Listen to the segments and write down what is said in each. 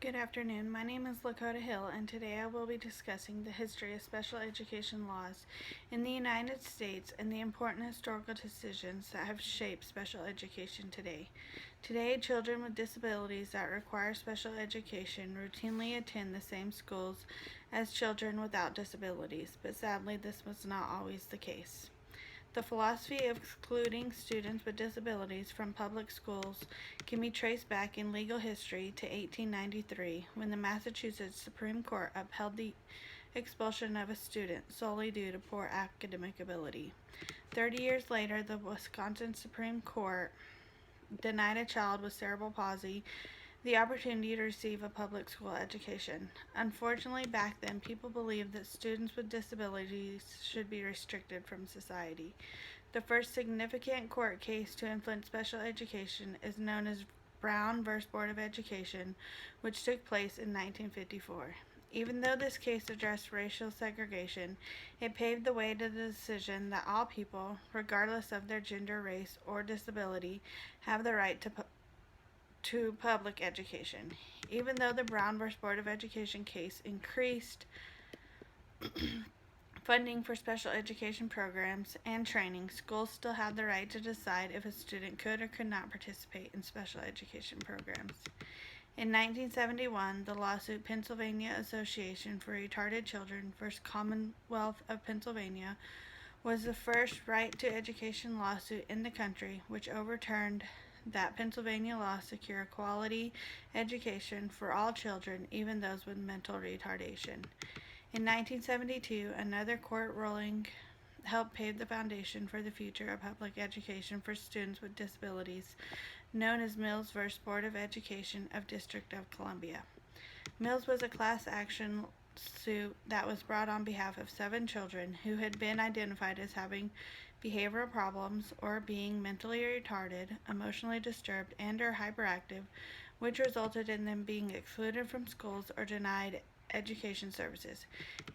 Good afternoon. My name is Lakota Hill, and today I will be discussing the history of special education laws in the United States and the important historical decisions that have shaped special education today. Today, children with disabilities that require special education routinely attend the same schools as children without disabilities, but sadly, this was not always the case. The philosophy of excluding students with disabilities from public schools can be traced back in legal history to 1893, when the Massachusetts Supreme Court upheld the expulsion of a student solely due to poor academic ability. 30 years later, the Wisconsin Supreme Court denied a child with cerebral palsy the opportunity to receive a public school education. Unfortunately, back then, people believed that students with disabilities should be restricted from society. The first significant court case to influence special education is known as Brown v. Board of Education, which took place in 1954. Even though this case addressed racial segregation, it paved the way to the decision that all people, regardless of their gender, race, or disability, have the right to public education. Even though the Brown v. Board of Education case increased funding for special education programs and training, schools still had the right to decide if a student could or could not participate in special education programs. In 1971, the lawsuit Pennsylvania Association for Retarded Children v. Commonwealth of Pennsylvania was the first right to education lawsuit in the country, which overturned that Pennsylvania law secure quality education for all children, even those with mental retardation. In 1972, another court ruling helped pave the foundation for the future of public education for students with disabilities, known as Mills v. Board of Education of District of Columbia. Mills was a class action suit that was brought on behalf of 7 children who had been identified as having behavioral problems or being mentally retarded, emotionally disturbed, and or hyperactive, which resulted in them being excluded from schools or denied education services.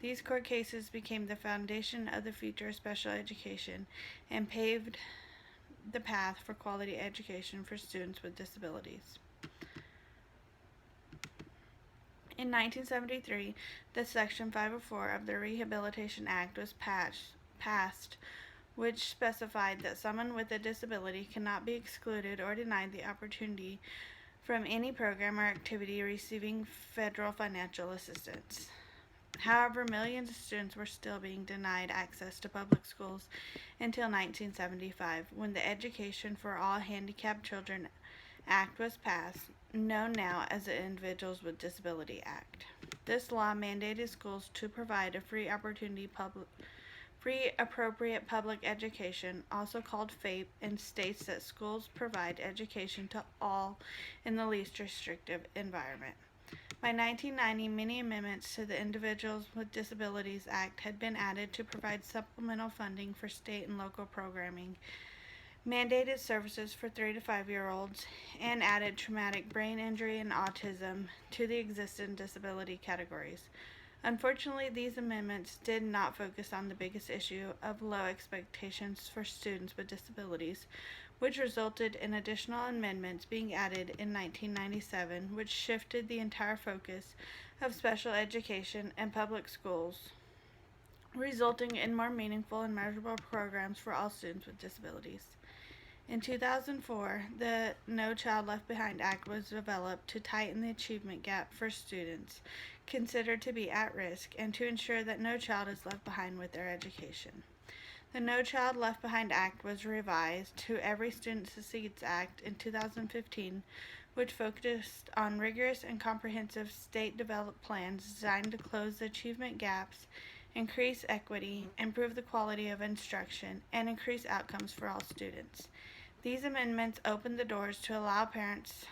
These court cases became the foundation of the future of special education and paved the path for quality education for students with disabilities. In 1973, the Section 504 of the Rehabilitation Act was passed, which specified that someone with a disability cannot be excluded or denied the opportunity from any program or activity receiving federal financial assistance. However, millions of students were still being denied access to public schools until 1975, when the Education for All Handicapped Children Act was passed, known now as the Individuals with Disability Act. This law mandated schools to provide a free appropriate public education, also called FAPE, and states that schools provide education to all in the least restrictive environment. By 1990, many amendments to the Individuals with Disabilities Act had been added to provide supplemental funding for state and local programming, mandated services for 3 to 5-year-olds, and added traumatic brain injury and autism to the existing disability categories. Unfortunately, these amendments did not focus on the biggest issue of low expectations for students with disabilities, which resulted in additional amendments being added in 1997, which shifted the entire focus of special education and public schools, resulting in more meaningful and measurable programs for all students with disabilities. In 2004, the No Child Left Behind Act was developed to tighten the achievement gap for students considered to be at risk and to ensure that no child is left behind with their education. The No Child Left Behind Act was revised to Every Student Succeeds Act in 2015, which focused on rigorous and comprehensive state-developed plans designed to close the achievement gaps, increase equity, improve the quality of instruction, and increase outcomes for all students. These amendments opened the doors to allow parents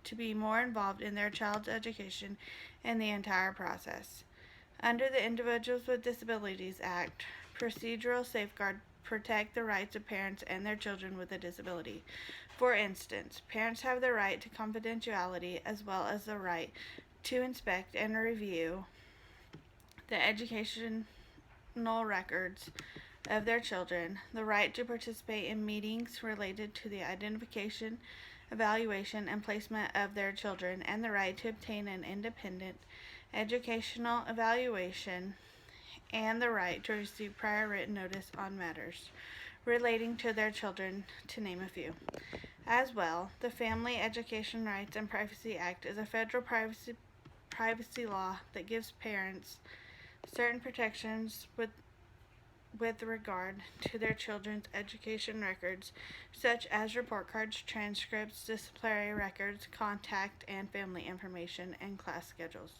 to be more involved in their child's education and the entire process. Under the Individuals with Disabilities Act, procedural safeguards protect the rights of parents and their children with a disability. For instance, parents have the right to confidentiality as well as the right to inspect and review the educational records of their children, the right to participate in meetings related to the identification evaluation, and placement of their children, and the right to obtain an independent educational evaluation, and the right to receive prior written notice on matters relating to their children, to name a few. As well, the Family Education Rights and Privacy Act is a federal privacy law that gives parents certain protections with regard to their children's education records, such as report cards, transcripts, disciplinary records, contact and family information, and class schedules.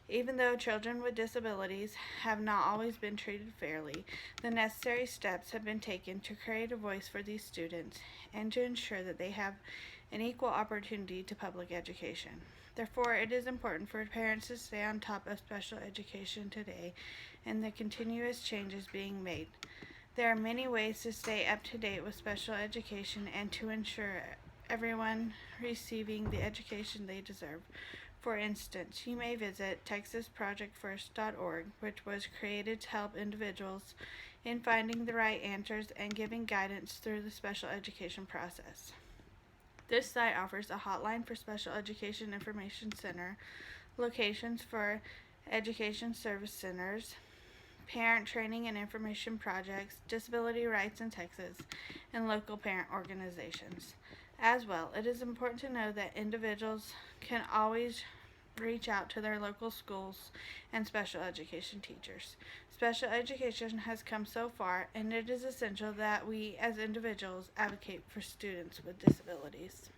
Even though children with disabilities have not always been treated fairly, the necessary steps have been taken to create a voice for these students and to ensure that they have an equal opportunity to public education. Therefore, it is important for parents to stay on top of special education today and the continuous changes being made. There are many ways to stay up to date with special education and to ensure everyone receiving the education they deserve. For instance, you may visit texasprojectfirst.org, which was created to help individuals in finding the right answers and giving guidance through the special education process. This site offers a hotline for Special Education Information Center, locations for Education Service Centers, parent training and information projects, disability rights in Texas, and local parent organizations. As well, it is important to know that individuals can always reach out to their local schools and special education teachers. Special education has come so far, and it is essential that we as individuals advocate for students with disabilities.